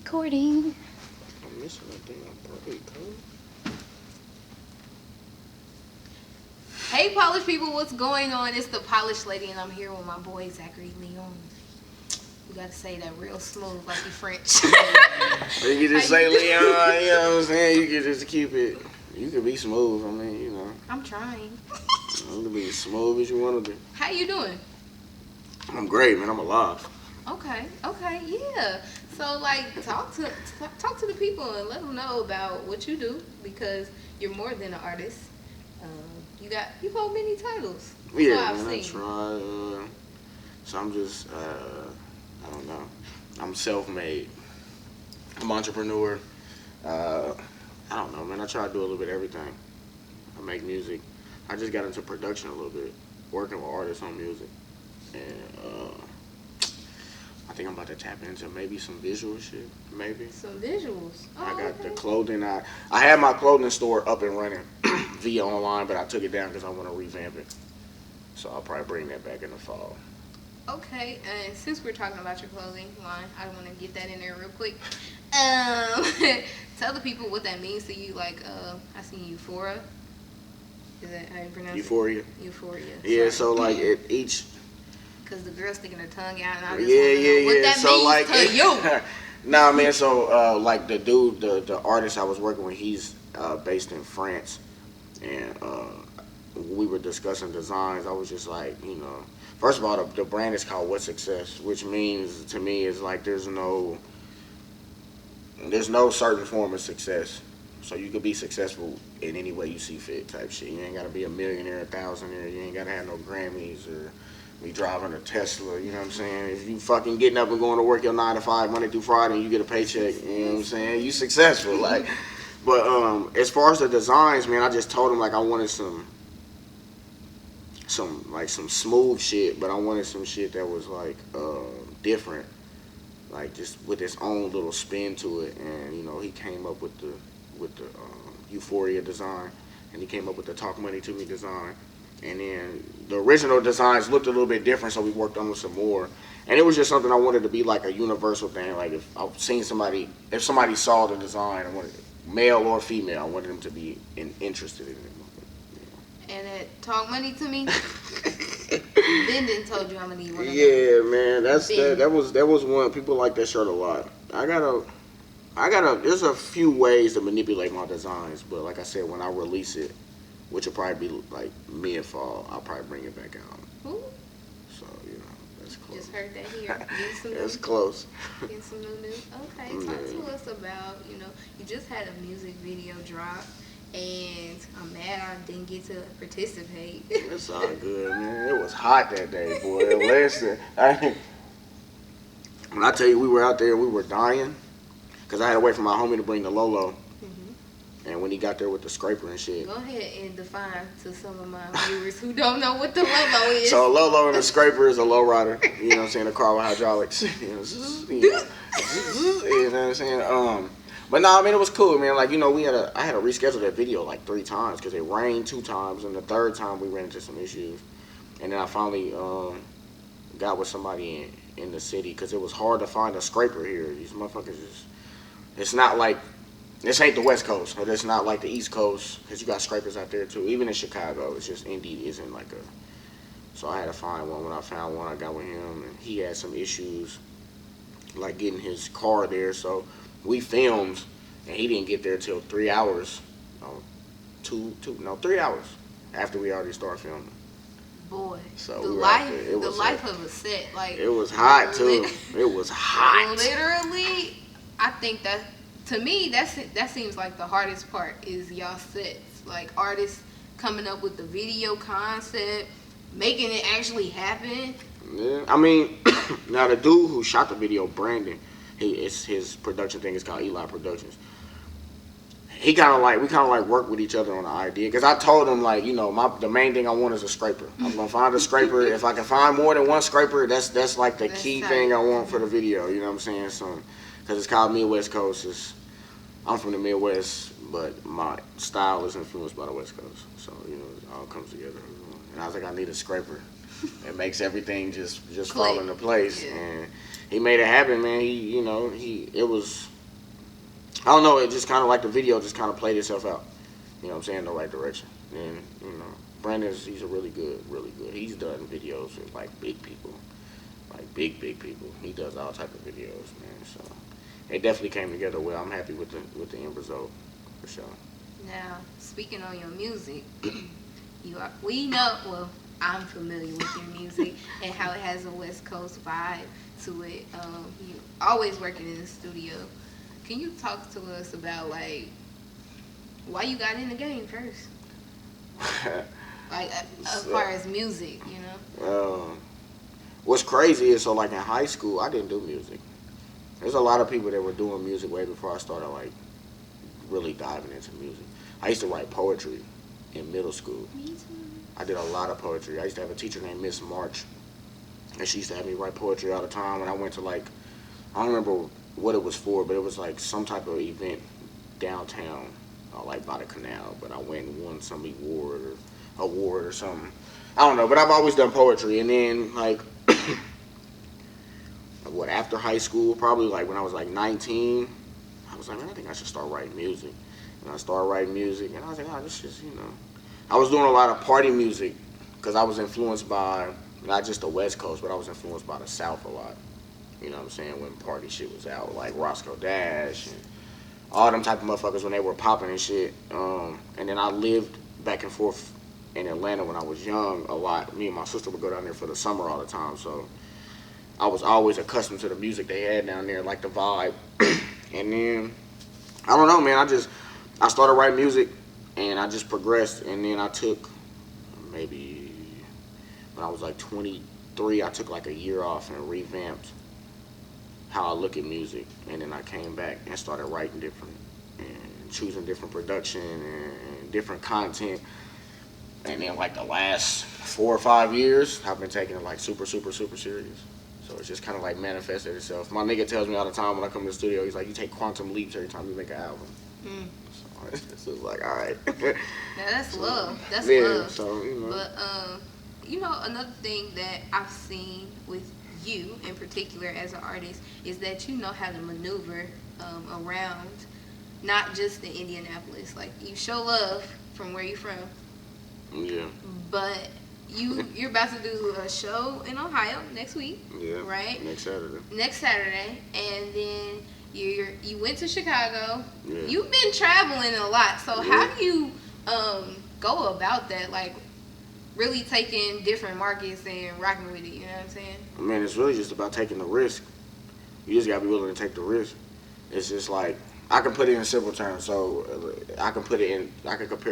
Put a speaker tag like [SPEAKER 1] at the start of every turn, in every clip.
[SPEAKER 1] Recording.
[SPEAKER 2] I'm missing that thing on break, huh?
[SPEAKER 1] Hey, polished people, what's going on? It's the Polished Lady, and I'm here with my boy Zachery Le'on. You gotta say that real smooth, like you French.
[SPEAKER 2] Or you can just say Leon, you know what I'm saying? You can just keep it. You can be smooth, I mean, you know.
[SPEAKER 1] I'm trying.
[SPEAKER 2] You can be as smooth as you want to be.
[SPEAKER 1] How you doing?
[SPEAKER 2] I'm great, man. I'm alive.
[SPEAKER 1] Okay, yeah. So, like, talk to the people and let them know about what you do, because you're more than an artist. You hold many titles.
[SPEAKER 2] Yeah,
[SPEAKER 1] So I've
[SPEAKER 2] man, I
[SPEAKER 1] seen.
[SPEAKER 2] try. So I'm just, I don't know. I'm self-made. I'm an entrepreneur. I don't know, man. I try to do a little bit of everything. I make music. I just got into production a little bit, working with artists on music. And I think I'm about to tap into maybe some visual shit, maybe.
[SPEAKER 1] Some visuals. Oh,
[SPEAKER 2] I got
[SPEAKER 1] okay.
[SPEAKER 2] the clothing. I had my clothing store up and running via online, but I took it down because I want to revamp it. So I'll probably bring that back in the fall.
[SPEAKER 1] Okay, and since we're talking about your clothing line, I want to get that in there real quick. Tell the people what that means to you. Like, I seen Euphoria. Is that how you pronounce
[SPEAKER 2] Euphoria?
[SPEAKER 1] it? Euphoria.
[SPEAKER 2] Yeah, so like each.
[SPEAKER 1] Because the girl's sticking her tongue out, and I just
[SPEAKER 2] Yeah,
[SPEAKER 1] want to know what that
[SPEAKER 2] So
[SPEAKER 1] means
[SPEAKER 2] like,
[SPEAKER 1] to you.
[SPEAKER 2] Nah, man. So like the dude, the artist I was working with, he's based in France, and we were discussing designs. I was just like, you know, first of all, the brand is called What Success, which means to me is like there's no certain form of success. So you could be successful in any way you see fit, type shit. You ain't gotta be a millionaire, a thousandaire. You ain't gotta have no Grammys or be driving a Tesla. You know what I'm saying? If you fucking getting up and going to work your 9 to 5 Monday through Friday and you get a paycheck, you know what I'm saying? You successful, like. But as far as the designs, man, I just told him like I wanted some smooth shit, but I wanted some shit that was like different, like just with its own little spin to it. And you know, he came up with the Euphoria design, and he came up with the Talk Money to Me design. And then the original designs looked a little bit different, so we worked on them some more. And it was just something I wanted to be like a universal thing. Like if I've seen somebody, if somebody saw the design, I wanted male or female, I wanted them to be interested in it.
[SPEAKER 1] And that Talk Money to Me. Ben didn't told you how many you want to
[SPEAKER 2] Yeah, man, that was one. People like that shirt a lot. I gotta. There's a few ways to manipulate my designs, but like I said, when I release it, which will probably be like mid-fall, I'll probably bring it back out.
[SPEAKER 1] Ooh.
[SPEAKER 2] So, you know, that's close.
[SPEAKER 1] Just heard that here.
[SPEAKER 2] That's close.
[SPEAKER 1] Getting some new news. Okay, talk to us about, you just had a music video drop, and I'm mad I didn't get to participate.
[SPEAKER 2] It's all good, man. It was hot that day, boy. Listen, when I tell you we were out there, we were dying, because I had to wait for my homie to bring the Lolo. And when he got there with the scraper and shit.
[SPEAKER 1] Go ahead and define to some of my viewers who don't know what the Lolo is.
[SPEAKER 2] So a Lolo and a scraper is a lowrider. You know what I'm saying? A car with hydraulics. You know what I'm saying? But no, I mean, it was cool, man. Like, you know, I had to reschedule that video like 3 times because it rained 2 times. And the 3rd time we ran into some issues. And then I finally got with somebody in the city because it was hard to find a scraper here. These motherfuckers it's not like, this ain't the West Coast, or it's not like the East Coast, because you got scrapers out there too. Even in Chicago, it's just Indy isn't like so I had to find one. When I found one, I got with him, and he had some issues, like getting his car there. So we filmed, and he didn't get there till 3 hours, 3 hours after we already started filming.
[SPEAKER 1] Boy,
[SPEAKER 2] so
[SPEAKER 1] the life of a set, like
[SPEAKER 2] it was hot too. It was hot.
[SPEAKER 1] Literally, I think that. To me, that seems like the hardest part is y'all sets. Like artists coming up with the video concept, making it actually happen.
[SPEAKER 2] Yeah, I mean, now the dude who shot the video, Brandon, his production thing is called Eli Productions. We kind of like work with each other on the idea, because I told him like, you know, the main thing I want is a scraper. I'm gonna find a scraper. If I can find more than one scraper, that's like the key thing I want for the video. You know what I'm saying? So, because it's called Midwest Coast. I'm from the Midwest, but my style is influenced by the West Coast. So, you know, it all comes together. And I was like, I need a scraper. It makes everything just fall into place.
[SPEAKER 1] Yeah.
[SPEAKER 2] And he made it happen, man. It was, I don't know, it just kind of like the video just kind of played itself out. You know what I'm saying, in the right direction. And, he's a really good. He's done videos with like big people, like big people. He does all type of videos, man. So it definitely came together well. I'm happy with the end result, for sure.
[SPEAKER 1] Now, speaking on your music, we know, well, I'm familiar with your music and how it has a West Coast vibe to it. You always working in the studio. Can you talk to us about like why you got in the game first? Like as far as music,
[SPEAKER 2] What's crazy is, so like in high school, I didn't do music. There's a lot of people that were doing music way before I started like really diving into music. I used to write poetry in middle school.
[SPEAKER 1] Me too.
[SPEAKER 2] I did a lot of poetry. I used to have a teacher named Miss March, and she used to have me write poetry all the time. When I went to like, I don't remember what it was for, but it was like some type of event downtown, like by the canal. But I went and won some award or something. I don't know, but I've always done poetry. And then like, after high school, probably like when I was like 19, I was like, man, I think I should start writing music. And I started writing music, and I was like, oh, this is, I was doing a lot of party music because I was influenced by not just the West Coast, but I was influenced by the South a lot. You know what I'm saying? When party shit was out, like Roscoe Dash and all them type of motherfuckers when they were popping and shit. And then I lived back and forth in Atlanta when I was young a lot. Me and my sister would go down there for the summer all the time, so I was always accustomed to the music they had down there, like the vibe. And then, I don't know, man, I started writing music, and I just progressed, and then I took, maybe, when I was like 23, I took like a year off and revamped how I look at music, and then I came back and started writing different, and choosing different production, and different content, and then like the last 4 or 5 years, I've been taking it like super, super, super serious. So it's just kind of like manifested itself. My nigga tells me all the time when I come to the studio, he's like, you take quantum leaps every time you make an album. So it's just like, all right.
[SPEAKER 1] Now that's love. That's
[SPEAKER 2] yeah,
[SPEAKER 1] love.
[SPEAKER 2] So,
[SPEAKER 1] But, another thing that I've seen with you in particular as an artist is that you know how to maneuver around not just in Indianapolis. Like, you show love from where you're from.
[SPEAKER 2] Yeah.
[SPEAKER 1] But you're about to do a show in Ohio next week,
[SPEAKER 2] yeah,
[SPEAKER 1] right?
[SPEAKER 2] Next Saturday,
[SPEAKER 1] and then you went to Chicago.
[SPEAKER 2] Yeah.
[SPEAKER 1] You've been traveling a lot, so how do you go about that? Like really taking different markets and rocking with it. You know what I'm saying?
[SPEAKER 2] Man, it's really just about taking the risk. You just gotta be willing to take the risk. It's just like, I can put it in simple terms. So I can compare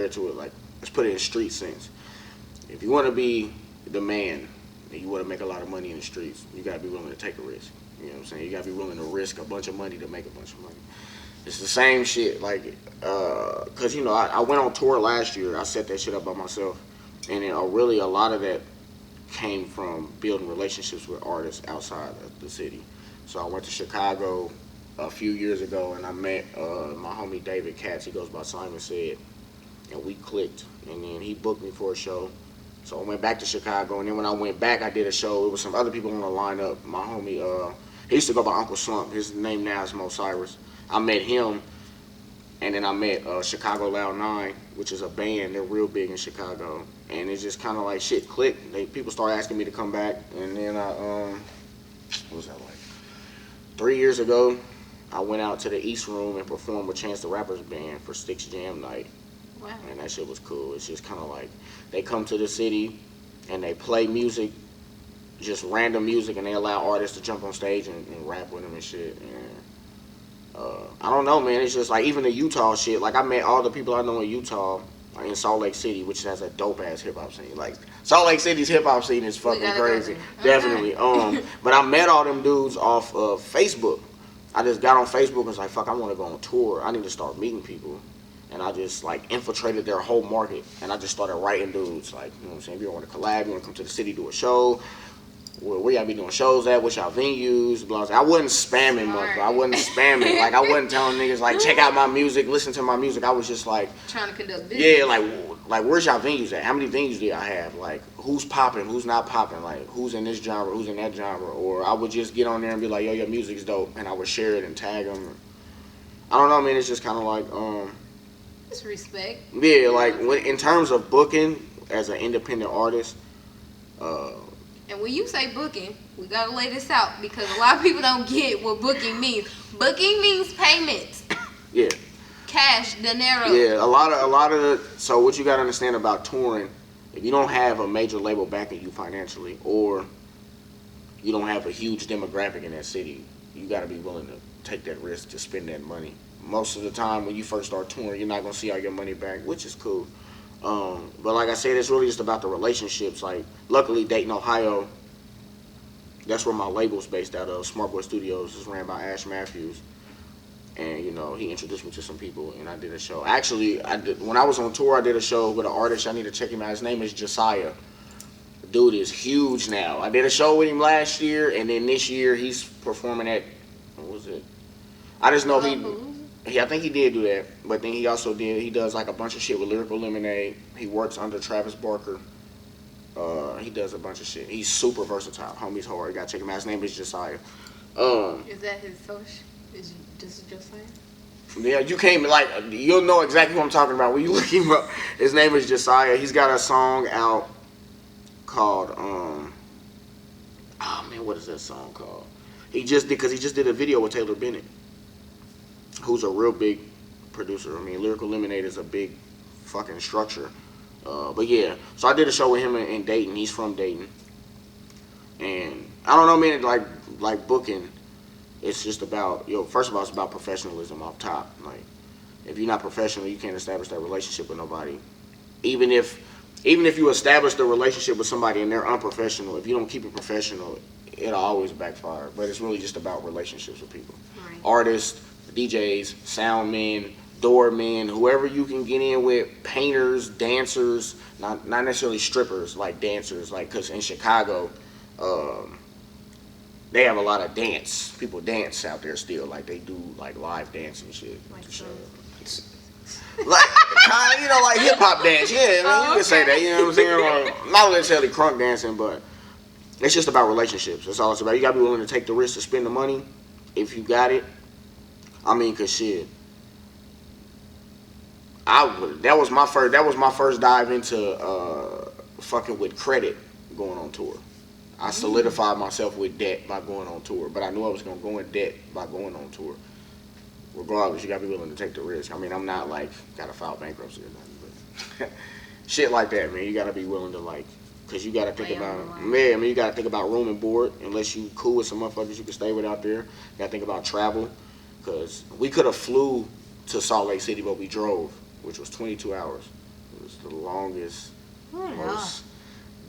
[SPEAKER 2] it to it like, let's put it in street sense. If you want to be the man and you want to make a lot of money in the streets, you got to be willing to take a risk. You know what I'm saying? You got to be willing to risk a bunch of money to make a bunch of money. It's the same shit, like, because, I went on tour last year. I set that shit up by myself. And really a lot of that came from building relationships with artists outside of the city. So I went to Chicago a few years ago, and I met my homie David Katz. He goes by Simon Said. And we clicked. And then he booked me for a show. So I went back to Chicago, and then when I went back, I did a show. It was some other people on the lineup. My homie, he used to go by Uncle Slump. His name now is Mo Cyrus. I met him, and then I met Chicago Loud 9, which is a band. They're real big in Chicago. And it's just kind of like shit clicked. People started asking me to come back, and then what was that like? 3 years ago, I went out to the East Room and performed with Chance the Rapper's band for Sticks Jam Night.
[SPEAKER 1] Wow.
[SPEAKER 2] And that shit was cool. It's just kind of like, they come to the city and they play music, just random music, and they allow artists to jump on stage and rap with them and shit. And I don't know, man. It's just like, even the Utah shit. Like, I met all the people I know in Utah, in Salt Lake City, which has a dope ass hip hop scene. Like, Salt Lake City's hip hop scene is fucking crazy. Definitely. But I met all them dudes off of Facebook. I just got on Facebook and was like, fuck, I want to go on tour. I need to start meeting people. And I just like infiltrated their whole market, and I just started writing dudes like, you know what I'm saying, if you want to collab, you want to come to the city, do a show, where y'all be doing shows at, what y'all venues, blah, blah. I wasn't spamming much. I wasn't spamming. Like, I wasn't telling niggas, like, check out my music, listen to my music. I was just, like...
[SPEAKER 1] trying to conduct business.
[SPEAKER 2] Yeah, like where's y'all venues at? How many venues do y'all have? Like, who's popping, who's not popping? Like, who's in this genre, who's in that genre? Or I would just get on there and be like, yo, your music's dope. And I would share it and tag them. I don't know, man. It's just kind of like...
[SPEAKER 1] It's respect.
[SPEAKER 2] Yeah, like, in terms of booking as an independent artist...
[SPEAKER 1] And when you say booking, we gotta lay this out because a lot of people don't get what booking means. Booking means payments.
[SPEAKER 2] Yeah.
[SPEAKER 1] Cash, dinero.
[SPEAKER 2] Yeah, a lot of so what you gotta understand about touring, if you don't have a major label backing you financially, or you don't have a huge demographic in that city, you gotta be willing to take that risk to spend that money. Most of the time when you first start touring, you're not gonna see all your money back, which is cool. But like I said, it's really just about the relationships. Like, luckily, Dayton, Ohio, that's where my label's based out of. Smart Boy Studios is ran by Ash Matthews. And, you know, he introduced me to some people, and I did a show. Actually, when I was on tour, I did a show with an artist. I need to check him out. His name is Josiah. The dude is huge now. I did a show with him last year, and then this year he's performing at, what was it? I just know I think he did do that, but then he also he does like a bunch of shit with Lyrical Lemonade. He works under Travis Barker. He does a bunch of shit. He's super versatile. Homie's hard. You gotta check him out. His name is Josiah.
[SPEAKER 1] Is that his social? Is just Josiah?
[SPEAKER 2] Yeah, you can't, like, you'll know exactly what I'm talking about when you look him up. His name is Josiah. He's got a song out called, oh man, what is that song called? He just did a video with Taylor Bennett, who's a real big producer. I mean, Lyrical Lemonade is a big fucking structure. But yeah, so I did a show with him in Dayton. He's from Dayton. And I don't know, man, like booking, it's just about, first of all, it's about professionalism off top. Like, if you're not professional, you can't establish that relationship with nobody. Even if you establish the relationship with somebody and they're unprofessional, if you don't keep it professional, it'll always backfire. But it's really just about relationships with people. Right. Artists, DJs, sound men, doormen, whoever you can get in with, painters, dancers, not necessarily strippers, like dancers, like, because in Chicago, they have a lot of dance. People dance out there still, like they do like live dance and shit. Like kind of, like hip hop dance. Yeah, I mean, you can say that. You know what I'm saying? Not necessarily crunk dancing, but it's just about relationships. That's all it's about. You gotta be willing to take the risk to spend the money if you got it. I mean, cause shit, that was my first dive into fucking with credit going on tour. I solidified myself with debt by going on tour, but I knew I was gonna go in debt by going on tour. Regardless, you gotta be willing to take the risk. I mean, I'm not like gotta file bankruptcy or nothing, but shit like that, man. You gotta be willing to, like, cause you gotta think about, man. I mean, you gotta think about room and board. Unless you cool with some motherfuckers you can stay with out there. You gotta think about travel, cause we could have flew to Salt Lake City, but we drove, which was 22 hours. It was the longest, most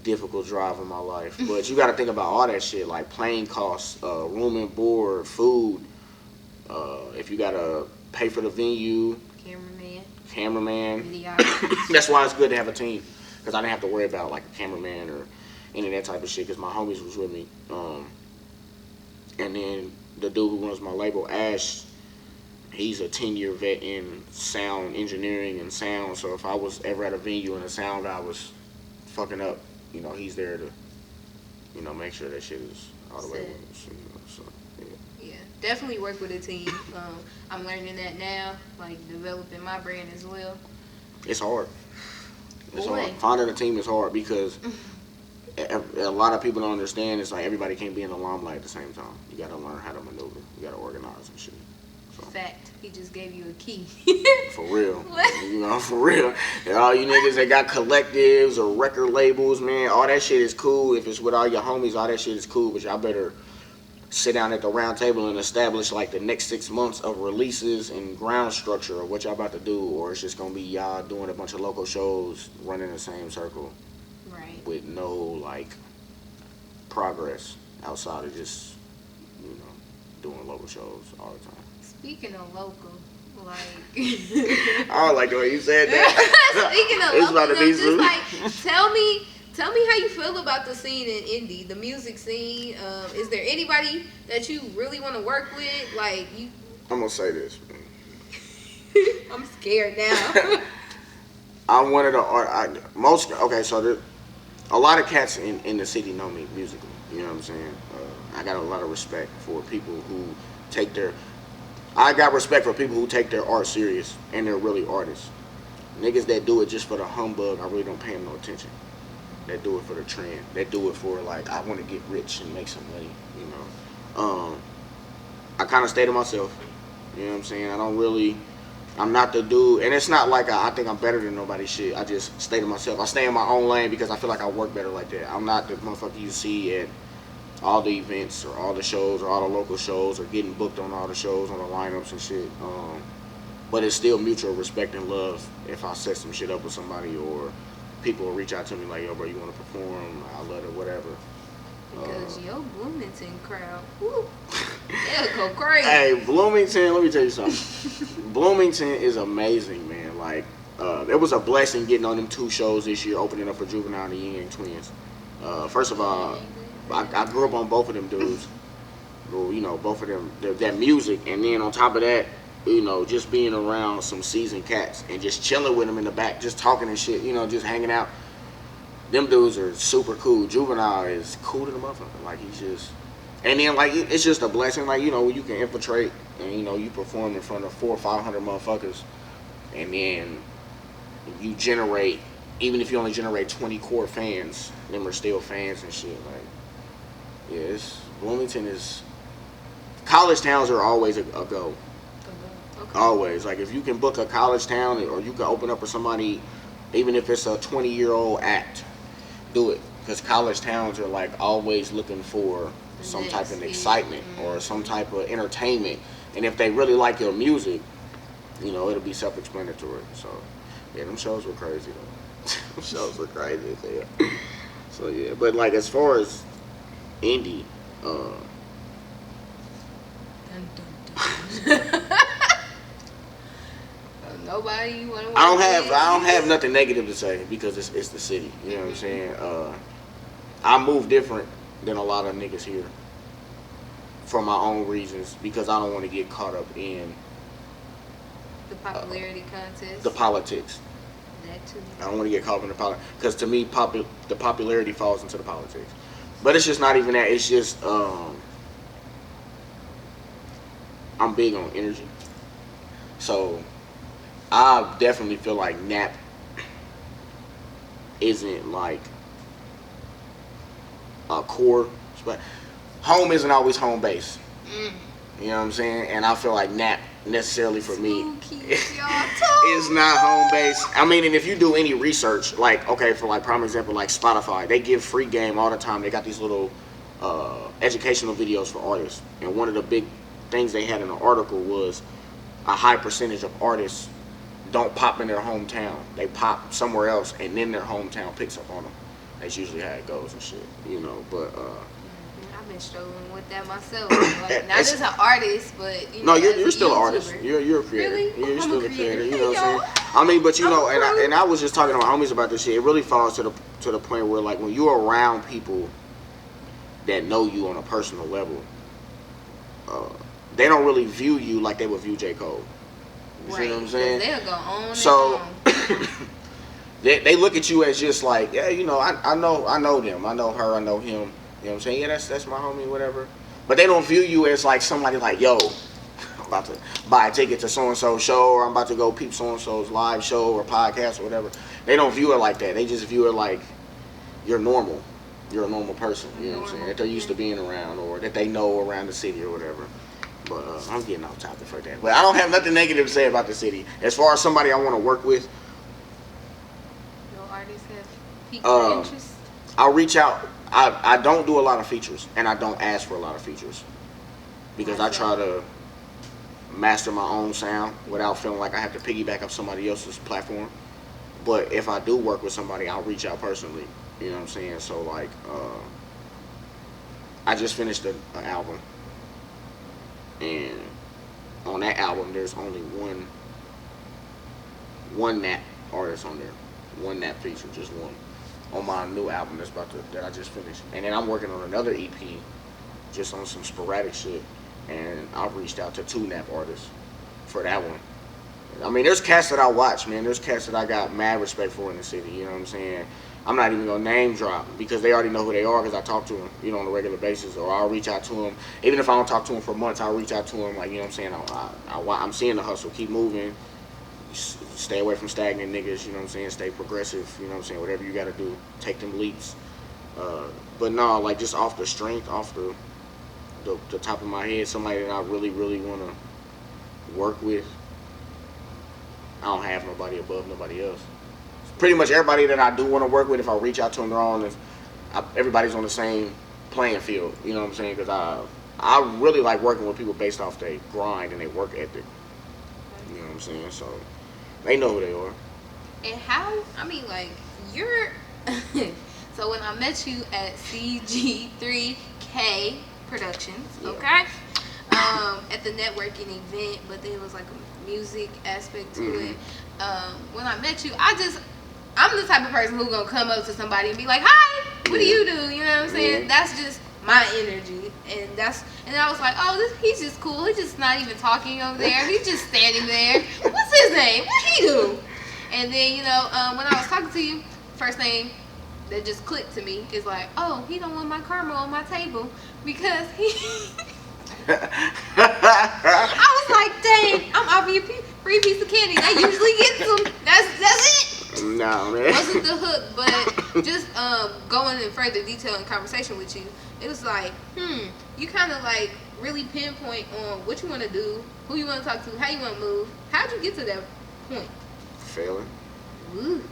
[SPEAKER 2] difficult drive of my life. But you got to think about all that shit, like plane costs, room and board, food, if you got to pay for the venue, cameraman. That's why it's good to have a team, because I didn't have to worry about like a cameraman or any of that type of shit, because my homies was with me. And then the dude who runs my label, Ash, he's a 10-year vet in sound engineering and sound, so if I was ever at a venue and the sound guy was fucking up, he's there to, make sure that shit is all the way with us. So,
[SPEAKER 1] yeah, definitely work with a team. I'm learning that now, like developing my brand as well.
[SPEAKER 2] It's hard. It's hard. Finding a team is hard because a lot of people don't understand. It's like everybody can't be in the limelight at the same time. You got to learn how to maneuver. You got to organize and shit.
[SPEAKER 1] Fact, he just gave you a key.
[SPEAKER 2] For real. For real. And all you niggas that got collectives or record labels, man, all that shit is cool. If it's with all your homies, all that shit is cool, but y'all better sit down at the round table and establish like the next 6 months of releases and ground structure of what y'all about to do, or it's just gonna be y'all doing a bunch of local shows running the same circle.
[SPEAKER 1] Right.
[SPEAKER 2] With no like progress outside of just, doing local shows all the time.
[SPEAKER 1] Speaking of local, like
[SPEAKER 2] I don't like the way you said that.
[SPEAKER 1] Speaking of local, just like tell me tell me how you feel about the scene in Indy, the music scene. Is there anybody that you really want to work with? Like you,
[SPEAKER 2] I'm gonna say this.
[SPEAKER 1] I'm scared now.
[SPEAKER 2] I'm one of the most. Okay, so a lot of cats in the city know me musically. You know what I'm saying? I got a lot of respect for people who take their. I got respect for people who take their art serious and they're really artists. Niggas that do it just for the humbug, I really don't pay them no attention. They do it for the trend. They do it for like I want to get rich and make some money. You know. I kind of stay to myself. You know what I'm saying? I don't really. I'm not the dude, and it's not like I think I'm better than nobody shit. I just stay to myself. I stay in my own lane because I feel like I work better like that. I'm not the motherfucker you see at all the events or all the shows or all the local shows or getting booked on all the shows on the lineups and shit. But it's still mutual respect and love if I set some shit up with somebody or people will reach out to me like, yo, bro, you want to perform? I love it, whatever.
[SPEAKER 1] Because your Bloomington crowd, woo, they'll go crazy.
[SPEAKER 2] Hey, Bloomington, let me tell you something. Bloomington is amazing, man. Like, it was a blessing getting on them 2 shows this year, opening up for Juvenile and the Yin Yang Twins. First of all, I grew up on both of them dudes. Well, you know, both of them, that music, and then on top of that, you know, just being around some seasoned cats and just chilling with them in the back, just talking and shit, you know, just hanging out. Them dudes are super cool. Juvenile is cool to the motherfucker. Like, he's just... And then, like, it's just a blessing. Like, you know, when you can infiltrate and, you know, you perform in front of 400 or 500 motherfuckers and then you generate, even if you only generate 20 core fans, them are still fans and shit. Like, yeah, Bloomington is... College towns are always a go. Okay. Always. Like, if you can book a college town or you can open up for somebody, even if it's a 20-year-old act, do it, because college towns are like always looking for some type of excitement or some type of entertainment, and if they really like your music, you know, it'll be self-explanatory. So yeah, them shows were crazy though. Them shows were crazy as hell. So yeah, but like as far as indie,
[SPEAKER 1] nobody you want to.
[SPEAKER 2] I don't have nothing negative to say because it's the city. You know what I'm saying? I move different than a lot of niggas here for my own reasons because I don't want to get caught up in
[SPEAKER 1] the popularity contest,
[SPEAKER 2] the politics.
[SPEAKER 1] That too.
[SPEAKER 2] I don't want to get caught up in the politics because to me, the popularity falls into the politics. But it's just not even that. It's just I'm big on energy, so I definitely feel like Nap isn't like a core spot. Home isn't always home base. You know what I'm saying? And I feel like Nap necessarily for me is not home base. I mean, and if you do any research, like, okay, for like prime example, like Spotify, they give free game all the time. They got these little educational videos for artists. And one of the big things they had in the article was a high percentage of artists don't pop in their hometown. They pop somewhere else, and then their hometown picks up on them. That's usually how it goes and shit, you know. But
[SPEAKER 1] I've been struggling with that myself. Like, not as an artist, but you know,
[SPEAKER 2] no, you're still an artist. You're a creator.
[SPEAKER 1] Really?
[SPEAKER 2] Yeah, you're still a creator. You know what I'm saying? I mean, but you know, and I was just talking to my homies about this shit. It really falls to the point where like when you're around people that know you on a personal level, they don't really view you like they would view J. Cole. You see what I'm saying?
[SPEAKER 1] They'll go on
[SPEAKER 2] so
[SPEAKER 1] and on.
[SPEAKER 2] they look at you as just like, yeah, you know, I know them, I know her, I know him. You know what I'm saying? Yeah, that's my homie, whatever. But they don't view you as like somebody like, yo, I'm about to buy a ticket to so and so show, or I'm about to go peep so and so's live show or podcast or whatever. They don't view it like that. They just view it like you're normal. You're a normal person. You know what I'm saying? That they're used to being around, or that they know around the city or whatever. But I'm getting off topic for that. But I don't have nothing negative to say about the city. As far as somebody I want to work with,
[SPEAKER 1] no artists have piqued your interest?
[SPEAKER 2] I'll reach out. I don't do a lot of features, and I don't ask for a lot of features because I try to master my own sound without feeling like I have to piggyback off somebody else's platform. But if I do work with somebody, I'll reach out personally. You know what I'm saying? So like, I just finished an album, and on that album, there's only one Nap artist on there, one Nap feature, just one. on my new album that I just finished. And then I'm working on another EP, just on some sporadic shit. And I've reached out to 2 Nap artists for that one. I mean, there's cats that I watch, man. There's cats that I got mad respect for in the city. You know what I'm saying? I'm not even gonna name drop because they already know who they are because I talk to them, you know, on a regular basis. Or I'll reach out to them, even if I don't talk to them for months. I'll reach out to them, like, you know what I'm saying? I'm seeing the hustle. Keep moving. Stay away from stagnant niggas. You know what I'm saying? Stay progressive. You know what I'm saying? Whatever you gotta do, take them leaps. But no, like just off the strength, off the top of my head, somebody that I really, really wanna work with. I don't have nobody above nobody else. Pretty much everybody that I do want to work with, if I reach out to them, they're all everybody's on the same playing field. You know what I'm saying? Because I really like working with people based off their grind and their work ethic. You know what I'm saying? So they know who they are.
[SPEAKER 1] And how? I mean, like you're. So when I met you at CG3K Productions, okay, at the networking event, but there was like a music aspect to it. When I met you, I'm the type of person who's gonna come up to somebody and be like, "Hi, what do you do?" You know what I'm saying? That's just my energy, and I was like, "Oh, he's just cool. He's just not even talking over there. He's just standing there. What's his name? What he do?" And then when I was talking to you, first thing that just clicked to me is like, "Oh, he don't want my karma on my table because he." I was like, "Dang, I'm offering you free piece of candy. They usually get some. That's it."
[SPEAKER 2] No, man.
[SPEAKER 1] Wasn't the hook, but just going in further detail in conversation with you, it was like, you kind of like really pinpoint on what you want to do, who you want to talk to, how you want to move. How'd you get to that point?
[SPEAKER 2] Failing.
[SPEAKER 1] Woo.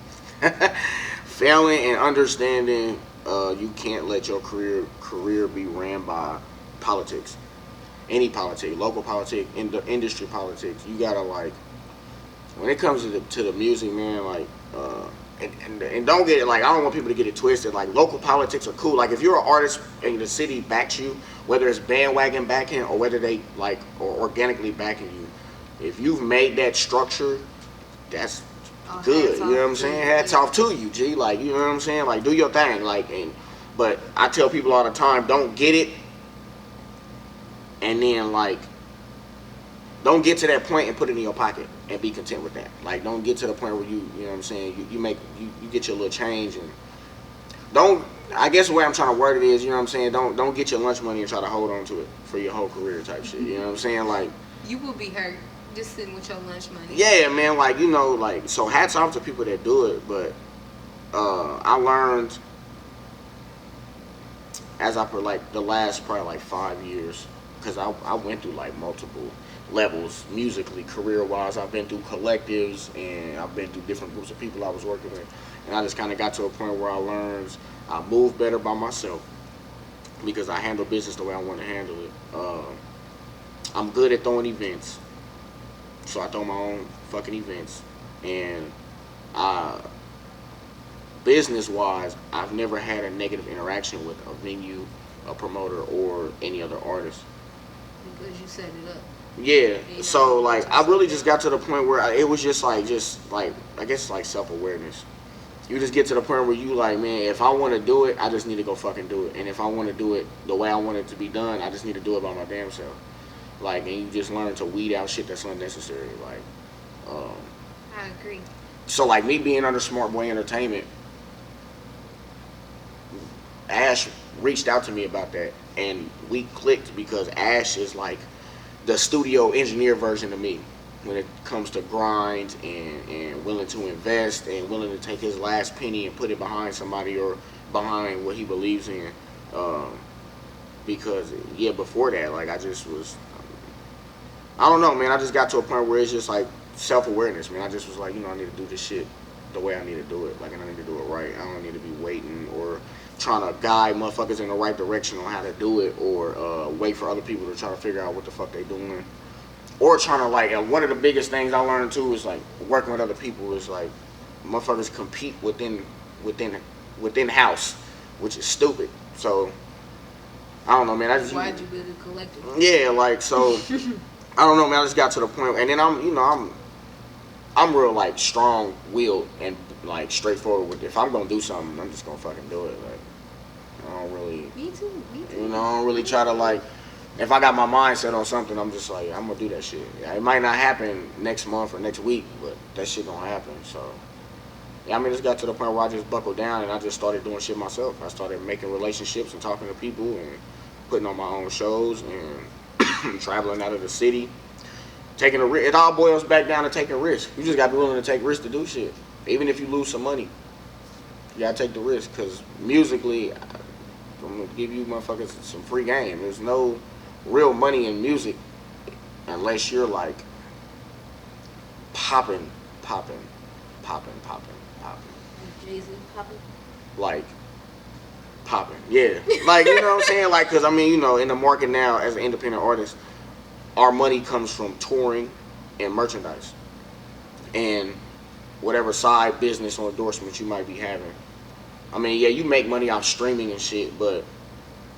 [SPEAKER 2] Failing and understanding you can't let your career be ran by politics. Any politics, local politics, industry politics. You gotta like, when it comes to the music, man, like, and don't get it, like, I don't want people to get it twisted. Like, local politics are cool. Like, if you're an artist and the city backs you, whether it's bandwagon backing or whether they like or organically backing you, if you've made that structure, that's good. You know what I'm saying? Hats off to you, G. Like, you know what I'm saying? Like, do your thing. Like, but I tell people all the time, don't get it, and then like, don't get to that point and put it in your pocket and be content with that. Like, don't get to the point where you know what I'm saying, you get your little change and don't, I guess the way I'm trying to word it is, you know what I'm saying, don't get your lunch money and try to hold on to it for your whole career type shit. You know what I'm saying? Like,
[SPEAKER 1] you will be hurt just sitting with your lunch money.
[SPEAKER 2] Yeah, man, like, you know, like, so hats off to people that do it, but I learned as I put like the last probably like 5 years, because I went through like multiple levels musically, career wise. I've been through collectives and I've been through different groups of people I was working with, and I just kind of got to a point where I learned I move better by myself because I handle business the way I want to handle it. I'm good at throwing events, so I throw my own fucking events, and business wise, I've never had a negative interaction with a venue, a promoter, or any other artist.
[SPEAKER 1] Because you set it up.
[SPEAKER 2] Yeah, so like I really just got to the point where it was just like I guess like self-awareness. You just get to the point where you like, man, if I want to do it, I just need to go fucking do it. And if I want to do it the way I want it to be done, I just need to do it by my damn self. Like, and you just learn to weed out shit that's unnecessary. Like,
[SPEAKER 1] I agree.
[SPEAKER 2] So like me being under Smart Boy Entertainment, Ash reached out to me about that, and we clicked because Ash is like the studio engineer version of me when it comes to grind and willing to invest and willing to take his last penny and put it behind somebody or behind what he believes in. Because yeah, before that, like I just was, I don't know, man. I just got to a point where it's just like self-awareness, man. I just was like, you know, I need to do this shit the way I need to do it. Like, and I need to do it right. I don't need to be waiting or trying to guide motherfuckers in the right direction on how to do it, or wait for other people to try to figure out what the fuck they doing, or trying to like. And one of the biggest things I learned too is like working with other people is like motherfuckers compete within house, which is stupid. So I don't know, man. I just
[SPEAKER 1] why'd you build a collective?
[SPEAKER 2] Yeah, like so. I don't know, man. I just got to the point, and then I'm I'm real like strong willed and like straightforward with it. If I'm gonna do something, I'm just gonna fucking do it. Like I don't really.
[SPEAKER 1] Me too. Me too.
[SPEAKER 2] You know, I don't really try to like. If I got my mind set on something, I'm just like I'm gonna do that shit. Yeah, it might not happen next month or next week, but that shit gonna happen. So. Yeah, I mean, it got to the point where I just buckled down and I just started doing shit myself. I started making relationships and talking to people and putting on my own shows and traveling out of the city. Taking a risk. It all boils back down to taking risks. You just got to be willing to take risks to do shit. Even if you lose some money, you got to take the risk. Because musically, I'm going to give you motherfuckers some free game. There's no real money in music unless you're like popping.
[SPEAKER 1] Jay-Z popping.
[SPEAKER 2] Like popping, yeah. Like you know what I'm saying? Like, cause I mean, you know, in the market now as an independent artist, our money comes from touring and merchandise, and whatever side business or endorsements you might be having. I mean, yeah, you make money off streaming and shit, but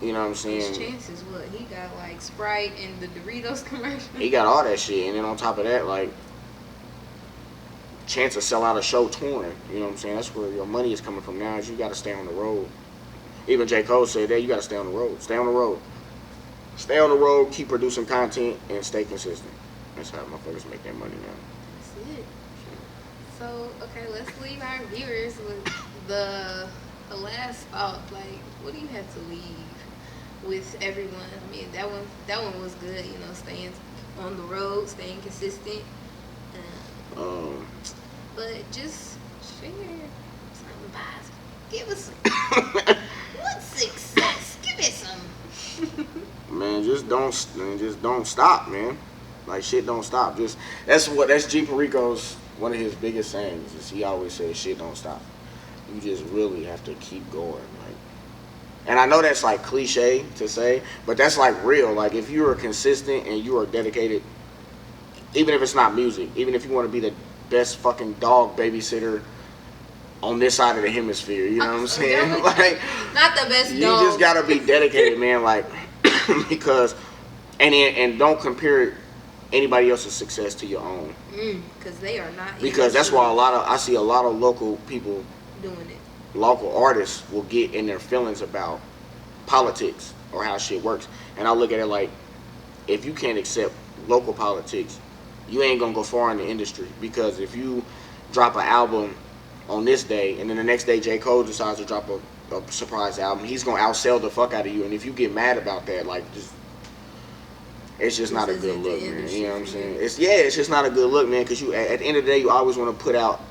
[SPEAKER 2] you know what I'm saying?
[SPEAKER 1] His chances, what he got like Sprite and the Doritos commercial.
[SPEAKER 2] He got all that shit, and then on top of that, like. Chance to sell out a show touring, you know what I'm saying? That's where your money is coming from now. Is you got to stay on the road. Even J. Cole said that you got to stay on the road. Stay on the road. Stay on the road. Keep producing content and stay consistent. That's how motherfuckers make their money now.
[SPEAKER 1] That's it. So okay, let's leave our viewers with the last thought. Like, what do you have to leave with everyone? I mean, that one was good. You know, staying on the road, staying consistent. But just share something positive. Give us some. What success? Give me some.
[SPEAKER 2] Man, just don't stop, man. Like shit don't stop. That's G Perico's one of his biggest sayings. Is he always says shit don't stop. You just really have to keep going. Like, and I know that's like cliche to say, but that's like real. Like if you are consistent and you are dedicated. Even if it's not music, even if you want to be the best fucking dog babysitter on this side of the hemisphere, you know what I'm saying? Like,
[SPEAKER 1] not the best dog.
[SPEAKER 2] You just gotta be dedicated, man. Like, because, and don't compare anybody else's success to your own.
[SPEAKER 1] Because they are not.
[SPEAKER 2] Because that's why I see a lot of local people
[SPEAKER 1] doing it.
[SPEAKER 2] Local artists will get in their feelings about politics or how shit works, and I look at it like, if you can't accept local politics, you ain't gonna go far in the industry. Because if you drop an album on this day and then the next day J. Cole decides to drop a surprise album, he's gonna outsell the fuck out of you. And if you get mad about that, like, it's just not a good look, man. You know what I'm saying? It's just not a good look, man. Because you at the end of the day, you always want to put out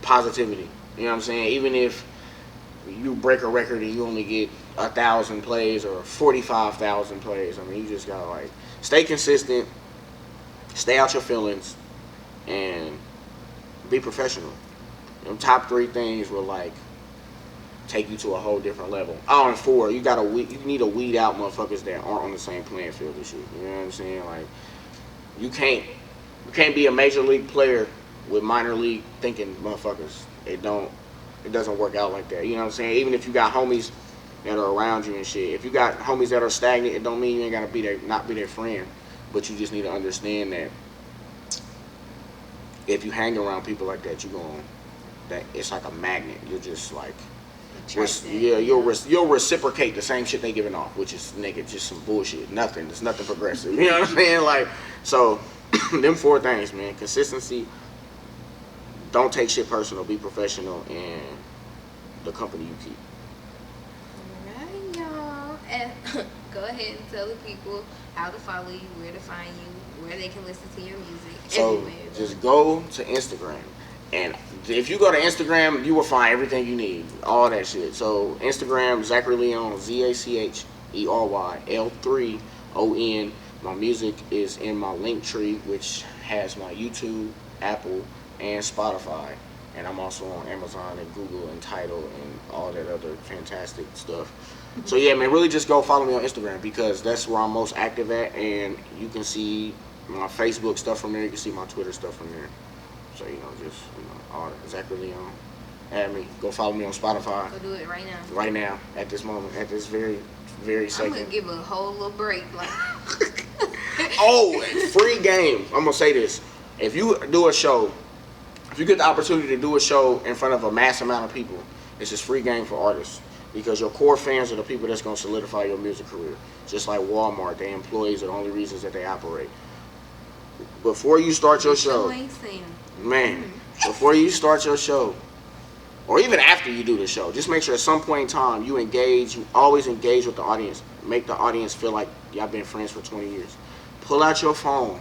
[SPEAKER 2] positivity. You know what I'm saying? Even if you break a record and you only get 1,000 plays or 45,000 plays, I mean, you just gotta like stay consistent. Stay out your feelings and be professional. Them top 3 things will like take you to a whole different level. Oh, and 4, you need to weed out motherfuckers that aren't on the same playing field as you. You know what I'm saying? Like you can't be a major league player with minor league thinking motherfuckers. It doesn't work out like that. You know what I'm saying? Even if you got homies that are around you and shit. If you got homies that are stagnant, it don't mean you ain't gotta not be their friend. But you just need to understand that if you hang around people like that, that it's like a magnet. You're just like, you'll reciprocate the same shit they giving off, which is nigga, just some bullshit. Nothing. It's nothing progressive. You know what I'm saying? Like, so them 4 things, man. Consistency. Don't take shit personal. Be professional, and the company you keep.
[SPEAKER 1] All right, y'all. And go ahead and tell the people how to follow you, where to find you, where they can listen to your music.
[SPEAKER 2] So
[SPEAKER 1] everywhere.
[SPEAKER 2] Just go to Instagram, and if you go to Instagram, you will find everything you need, all that shit. So Instagram, Zachery Le'on, ZACHERYL3ON. My music is in my link tree, which has my YouTube, Apple, and Spotify. And I'm also on Amazon and Google and Tidal and all that other fantastic stuff. So yeah, man, really just go follow me on Instagram because that's where I'm most active at, and you can see my Facebook stuff from there. You can see my Twitter stuff from there. So all Zachery Le'on. Add me. Go follow me on Spotify.
[SPEAKER 1] Go do it right now.
[SPEAKER 2] Right now, at this moment, at this very, very second.
[SPEAKER 1] I'm gonna give a whole little break, like.
[SPEAKER 2] Oh, free game. I'm gonna say this: if you do a show If you get the opportunity to do a show in front of a mass amount of people, it's just free game for artists because your core fans are the people that's going to solidify your music career. Just like Walmart, their employees are the only reasons that they operate. Before you start your show, man, before you start your show, or even after you do the show, just make sure at some point in time you engage, you always engage with the audience. Make the audience feel like y'all been friends for 20 years. Pull out your phone